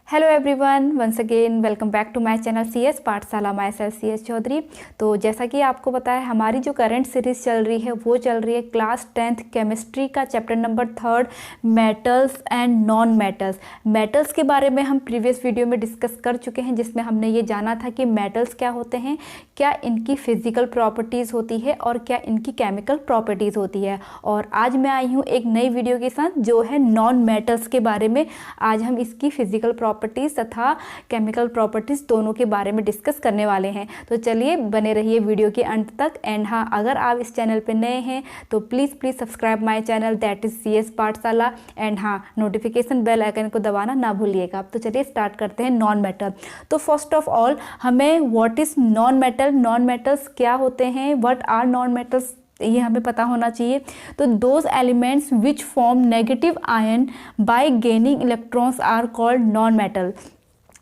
Hello everyone, once again welcome back to my channel CS Pathshala. Myself CS Chaudhary. तो जैसा कि आपको पता है, हमारी जो करंट सीरीज़ चल रही है वो चल रही है क्लास 10th केमिस्ट्री का chapter number 3 metals and non metals. Metals के बारे में हम प्रीवियस वीडियो में डिस्कस कर चुके हैं, जिसमें हमने ये जाना था कि मेटल्स क्या होते हैं, क्या इनकी फिजिकल प्रॉपर्टीज़ होती है और क्या इनकी केमिकल प्रॉपर्टीज़ होती है। और आज मैं आई हूँ एक नई वीडियो के साथ जो है नॉन मेटल्स के बारे में। आज हम इसकी फिजिकल प्रॉपर्टीज़ तथा केमिकल प्रॉपर्टीज़ दोनों के बारे में डिस्कस करने वाले हैं। तो चलिए बने रहिए वीडियो के अंत तक। एंड हाँ, अगर आप इस चैनल पे नए हैं तो please subscribe my channel, that is CS पाठशाला। एंड हाँ, नोटिफिकेशन बेल आइकन को दबाना ना भूलिएगा। तो चलिए स्टार्ट करते हैं नॉन मेटल। तो फर्स्ट ऑफ ऑल हमें what is non metal, non metals क्या होते हैं, व्हाट आर नॉन मेटल्स, ये हमें पता होना चाहिए। तो those elements which form negative ion by gaining electrons are called non metal.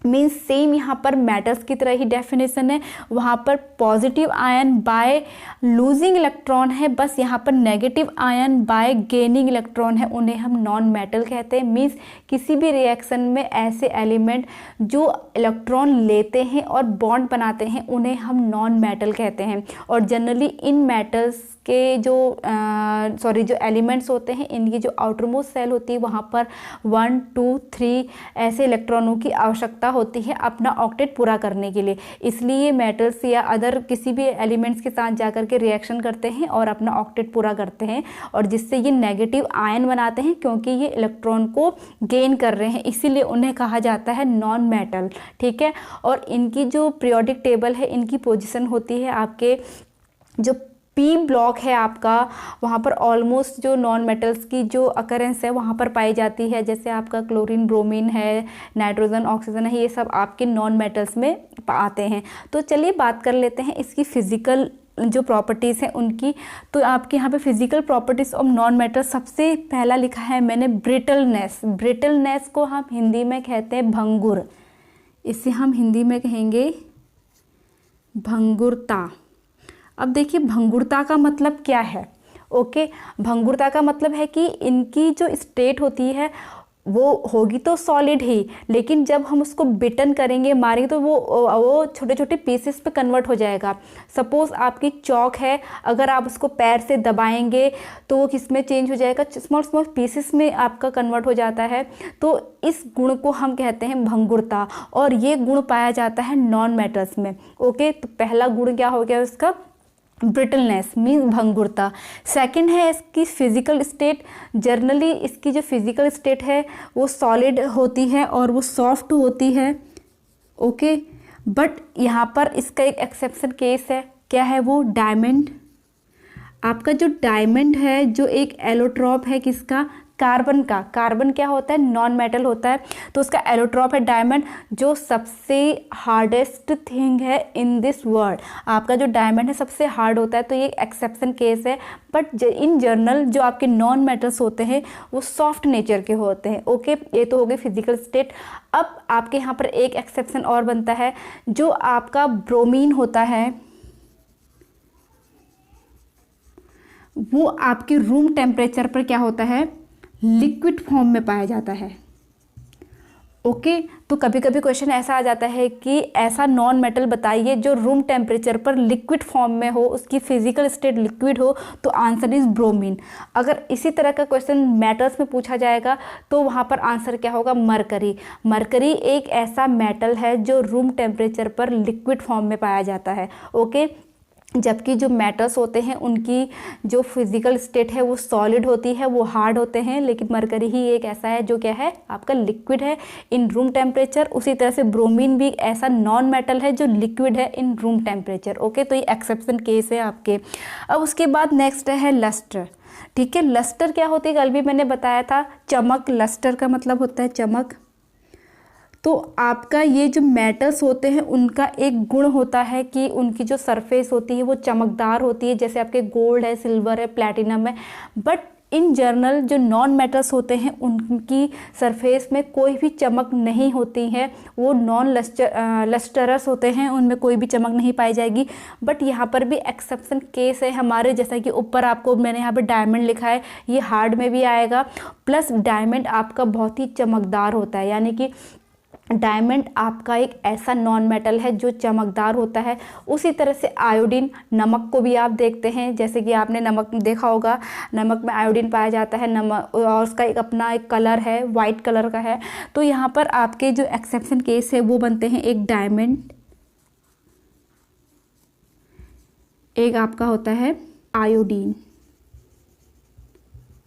Means same यहाँ पर मेटल्स की तरह ही डेफिनेशन है, वहाँ पर positive ion by losing electron है, बस यहाँ पर negative ion by gaining electron है, उन्हें हम नॉन मेटल कहते हैं। मीन्स किसी भी रिएक्शन में ऐसे एलिमेंट जो इलेक्ट्रॉन लेते हैं और बॉन्ड बनाते हैं उन्हें हम नॉन मेटल कहते हैं। और जनरली इन मेटल्स के जो जो एलिमेंट्स होते हैं, इनकी जो आउटरमोस्ट सेल होती है वहाँ पर 1 2 3 ऐसे इलेक्ट्रॉनों की आवश्यकता होती है अपना ऑक्टेट पूरा करने के लिए। इसलिए मेटल्स या अदर किसी भी एलिमेंट्स के साथ जाकर के रिएक्शन करते हैं और अपना ऑक्टेट पूरा करते हैं, और जिससे ये नेगेटिव आयन बनाते हैं क्योंकि ये इलेक्ट्रॉन को गेन कर रहे हैं, इसीलिए उन्हें कहा जाता है नॉन मेटल। ठीक है। और इनकी जो पीरियोडिक टेबल है, इनकी पोजीशन होती है आपके जो पी ब्लॉक है आपका, वहाँ पर ऑलमोस्ट जो नॉन मेटल्स की जो अकरेंस है वहाँ पर पाई जाती है। जैसे आपका क्लोरीन, ब्रोमीन है, नाइट्रोजन, ऑक्सीजन है, ये सब आपके नॉन मेटल्स में आते हैं। तो चलिए बात कर लेते हैं इसकी फिजिकल जो प्रॉपर्टीज़ हैं उनकी। तो आपके यहाँ पे physical properties of non metal सबसे पहला लिखा है मैंने ब्रिटलनेस। ब्रिटलनेस को हम हिंदी में कहते हैं भंगुर, इसे हम हिंदी में कहेंगे भंगुरता। अब देखिए भंगुरता का मतलब क्या है। ओके, भंगुरता का मतलब है कि इनकी जो स्टेट होती है वो होगी तो सॉलिड ही, लेकिन जब हम उसको बिटन करेंगे, मारेंगे, तो वो छोटे छोटे पीसेस पे कन्वर्ट हो जाएगा। सपोज़ आपकी चौक है, अगर आप उसको पैर से दबाएंगे तो वो किस में चेंज हो जाएगा, स्मॉल स्मॉल पीसेस में आपका कन्वर्ट हो जाता है। तो इस गुण को हम कहते हैं भंगुरता, और ये गुण पाया जाता है नॉन मेटल्स में। ओके, तो पहला गुण क्या हो गया उसका, ब्रिटलनेस मीन्स भंगुरता। सेकंड है इसकी फिजिकल स्टेट। जनरली इसकी जो फिजिकल स्टेट है वो सॉलिड होती है और वो सॉफ्ट होती है। ओके, बट यहाँ पर इसका एक एक्सेप्शन केस है। क्या है वो, डायमंड। आपका जो डायमंड है, जो एक एलोट्रॉप है किसका, कार्बन का। कार्बन क्या होता है, नॉन मेटल होता है, तो उसका एलोट्रॉप है डायमंड, जो सबसे हार्डेस्ट थिंग है इन दिस वर्ल्ड। आपका जो डायमंड है सबसे हार्ड होता है, तो ये एक्सेप्शन केस है। बट इन जनरल जो आपके नॉन मेटल्स होते हैं वो सॉफ्ट नेचर के होते हैं। ओके, ये तो हो गई फिजिकल स्टेट। अब आपके यहाँ पर एक एक्सेप्शन और बनता है, जो आपका ब्रोमीन होता है वो आपके रूम टेम्परेचर पर क्या होता है, लिक्विड फॉर्म में पाया जाता है। ओके, तो कभी कभी क्वेश्चन ऐसा आ जाता है कि ऐसा नॉन मेटल बताइए जो रूम टेम्परेचर पर लिक्विड फॉर्म में हो, उसकी फिजिकल स्टेट लिक्विड हो, तो आंसर इज ब्रोमीन। अगर इसी तरह का क्वेश्चन मेटल्स में पूछा जाएगा तो वहाँ पर आंसर क्या होगा, मरकरी। मरकरी एक ऐसा मेटल है जो रूम टेम्परेचर पर लिक्विड फॉर्म में पाया जाता है। ओके, जबकि जो मेटल्स होते हैं उनकी जो फिजिकल स्टेट है वो सॉलिड होती है, वो हार्ड होते हैं, लेकिन मरकरी ही एक ऐसा है जो क्या है, आपका लिक्विड है इन रूम टेम्परेचर। उसी तरह से ब्रोमीन भी ऐसा नॉन मेटल है जो लिक्विड है इन रूम टेम्परेचर। ओके, तो ये एक्सेप्शन केस है आपके। अब उसके बाद नेक्स्ट है लस्टर। ठीक है, लस्टर क्या होती है, कल भी मैंने बताया था, चमक। लस्टर का मतलब होता है चमक। तो आपका ये जो मेटल्स होते हैं उनका एक गुण होता है कि उनकी जो सरफेस होती है वो चमकदार होती है, जैसे आपके गोल्ड है, सिल्वर है, प्लैटिनम है। बट इन जनरल जो नॉन मेटल्स होते हैं उनकी सरफेस में कोई भी चमक नहीं होती है, वो नॉन लस्टरस होते हैं, उनमें कोई भी चमक नहीं पाई जाएगी। बट यहाँ पर भी एक्सेप्शन केस है हमारे, जैसा कि ऊपर आपको मैंने यहाँ पे डायमंड लिखा है, ये हार्ड में भी आएगा। प्लस डायमंड आपका बहुत ही चमकदार होता है, यानी कि डायमंड आपका एक ऐसा नॉन मेटल है जो चमकदार होता है। उसी तरह से आयोडीन, नमक को भी आप देखते हैं, जैसे कि आपने नमक देखा होगा, नमक में आयोडीन पाया जाता है, नमक और उसका एक अपना एक कलर है, वाइट कलर का है। तो यहाँ पर आपके जो एक्सेप्शन केस है वो बनते हैं, एक डायमंड, एक आपका होता है iodine.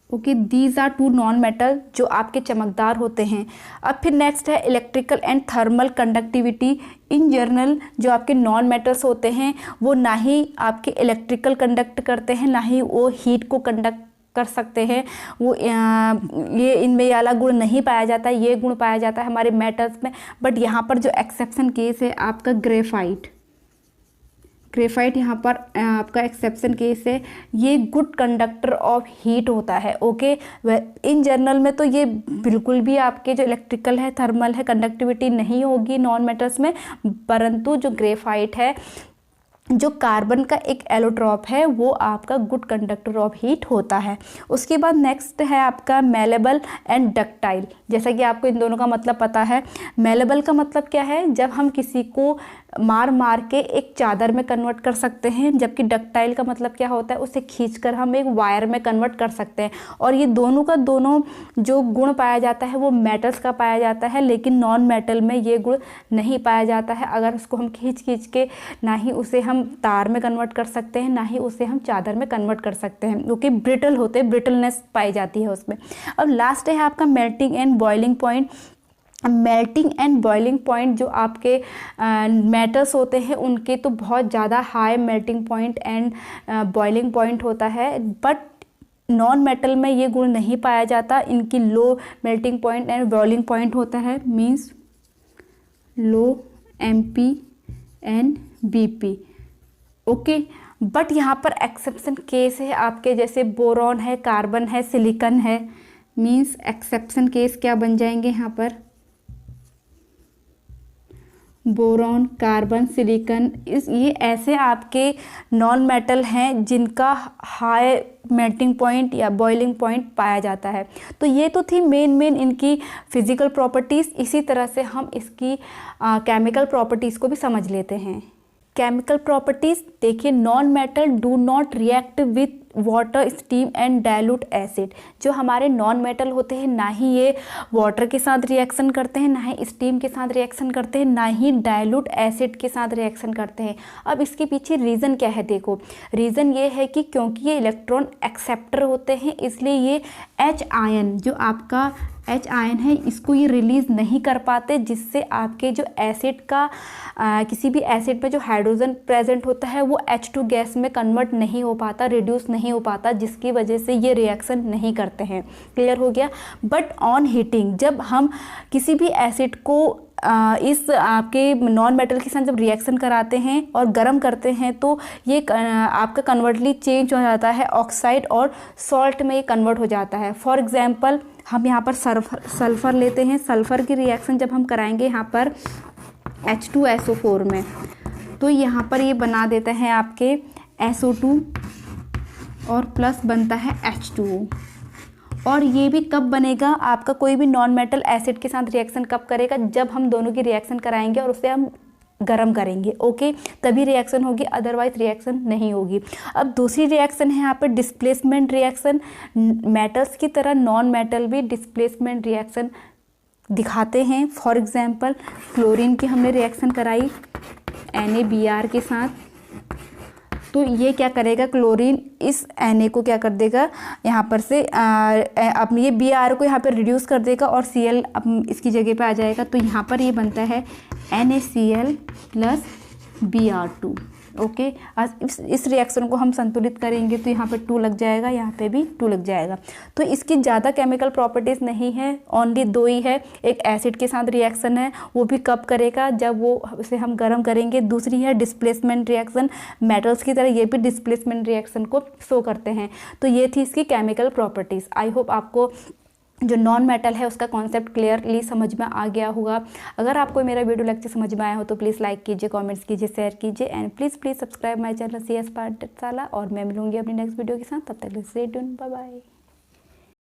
Okay, these are two non metal जो आपके चमकदार होते हैं। अब फिर नेक्स्ट है electrical and thermal conductivity. In general जो आपके नॉन मेटल्स होते हैं वो ना ही आपके इलेक्ट्रिकल कंडक्ट करते हैं, ना ही वो हीट को कंडक्ट कर सकते हैं। वो ये इनमें ये वाला गुण नहीं पाया जाता है, ये गुण पाया जाता है हमारे मेटल्स में। बट यहाँ पर जो एक्सेप्शन केस है आपका ग्रेफाइट, ग्रेफाइट यहाँ पर आपका एक्सेप्शन केस है। ये गुड कंडक्टर ऑफ हीट होता है। ओके, इन जनरल में तो ये बिल्कुल भी आपके जो इलेक्ट्रिकल है, थर्मल है, कंडक्टिविटी नहीं होगी नॉन मेटल्स में। परंतु जो ग्रेफाइट है, जो कार्बन का एक एलोट्रॉप है, वो आपका गुड कंडक्टर ऑफ हीट होता है। उसके बाद नेक्स्ट है आपका मेलेबल एंड डक्टाइल। जैसा कि आपको इन दोनों का मतलब पता है। मेलेबल का मतलब क्या है, जब हम किसी को मार मार के एक चादर में कन्वर्ट कर सकते हैं, जबकि डक्टाइल का मतलब क्या होता है, उसे खींचकर हम एक वायर में कन्वर्ट कर सकते हैं। और ये दोनों का दोनों जो गुण पाया जाता है वो मेटल्स का पाया जाता है, लेकिन नॉन मेटल में ये गुण नहीं पाया जाता है। अगर उसको हम खींच के ना ही उसे हम तार में कन्वर्ट कर सकते हैं, ना ही उसे हम चादर में कन्वर्ट कर सकते हैं, क्योंकि ब्रिटल होते हैं, ब्रिटलनेस पाई जाती है उसमें। अब लास्ट है आपका melting and boiling point. Melting and boiling point जो आपके मेटल्स होते हैं उनके तो बहुत ज़्यादा high melting point and boiling point होता है, बट नॉन मेटल में ये गुण नहीं पाया जाता। इनकी low melting point and boiling point होता है, means low MP and BP। Okay, but यहाँ पर एक्सेप्शन केस है आपके, जैसे बोरॉन है, कार्बन है, सिलिकॉन है, मीन्स एक्सेप्शन केस क्या बन जाएंगे यहाँ पर, बोरॉन, कार्बन, सिलिकॉन। ये ऐसे आपके नॉन मेटल हैं जिनका हाई मेल्टिंग पॉइंट या बॉइलिंग पॉइंट पाया जाता है। तो ये तो थी मेन इनकी फिजिकल प्रॉपर्टीज़। इसी तरह से हम इसकी केमिकल प्रॉपर्टीज़ को भी समझ लेते हैं। केमिकल प्रॉपर्टीज़ देखिए, non metal do not react with water, steam and dilute acid. जो हमारे नॉन मेटल होते हैं ना ही ये वाटर के साथ रिएक्शन करते हैं, ना ही स्टीम के साथ रिएक्शन करते हैं, ना ही डाइल्यूट एसिड के साथ रिएक्शन करते हैं। अब इसके पीछे रीज़न क्या है, देखो रीज़न ये है कि क्योंकि ये इलेक्ट्रॉन एक्सेप्टर होते हैं, इसलिए ये H आयन, जो आपका H आयन है, इसको ये रिलीज़ नहीं कर पाते, जिससे आपके जो एसिड का किसी भी एसिड में जो हाइड्रोजन प्रेजेंट होता है वो H2 गैस में कन्वर्ट नहीं हो पाता, रिड्यूस नहीं हो पाता, जिसकी वजह से ये रिएक्शन नहीं करते हैं। क्लियर हो गया। बट ऑन हीटिंग, जब हम किसी भी एसिड को इस आपके नॉन मेटल के साथ जब रिएक्शन कराते हैं और गर्म करते हैं, तो ये आपका कन्वर्टली चेंज हो जाता है, ऑक्साइड और सॉल्ट में ये कन्वर्ट हो जाता है। फॉर एग्जांपल हम यहाँ पर सल्फ़र लेते हैं। सल्फ़र की रिएक्शन जब हम कराएंगे यहाँ पर H2SO4 में, तो यहाँ पर ये बना देते हैं आपके SO2 और प्लस बनता है H2O। और ये भी कब बनेगा, आपका कोई भी नॉन मेटल एसिड के साथ रिएक्शन कब करेगा, जब हम दोनों की रिएक्शन कराएंगे और उसे हम गरम करेंगे। ओके, तभी रिएक्शन होगी, अदरवाइज रिएक्शन नहीं होगी। अब दूसरी रिएक्शन है यहाँ पे डिस्प्लेसमेंट रिएक्शन। मेटल्स की तरह नॉन मेटल भी डिस्प्लेसमेंट रिएक्शन दिखाते हैं। फॉर एग्जांपल क्लोरीन की हमने रिएक्शन कराई NaBr के साथ, तो ये क्या करेगा, क्लोरीन इस Na को क्या कर देगा, यहाँ पर से अपने ये Br को यहाँ पर रिड्यूस कर देगा और Cl इसकी जगह पे आ जाएगा। तो यहाँ पर ये बनता है NaCl प्लस Br2। ओके, आज इस रिएक्शन को हम संतुलित करेंगे तो यहाँ पे 2 लग जाएगा, यहाँ पे भी 2 लग जाएगा। तो इसकी ज़्यादा केमिकल प्रॉपर्टीज़ नहीं है, ओनली 2 ही है। एक एसिड के साथ रिएक्शन है, वो भी कब करेगा, जब वो उसे हम गर्म करेंगे। दूसरी है डिस्प्लेसमेंट रिएक्शन, मेटल्स की तरह ये भी डिस्प्लेसमेंट रिएक्शन को शो करते हैं। तो ये थी इसकी केमिकल प्रॉपर्टीज़। आई होप आपको जो नॉन मेटल है उसका कॉन्सेप्ट क्लियरली समझ में आ गया होगा। अगर आपको मेरा वीडियो लेक्चर समझ में आया हो तो प्लीज़ लाइक कीजिए, कमेंट्स कीजिए, शेयर कीजिए and please subscribe my channel CS पाठशाला। और मैं मिलूंगी अपनी नेक्स्ट वीडियो के साथ, तब तक स्टे ट्यून्ड, बाय बाय।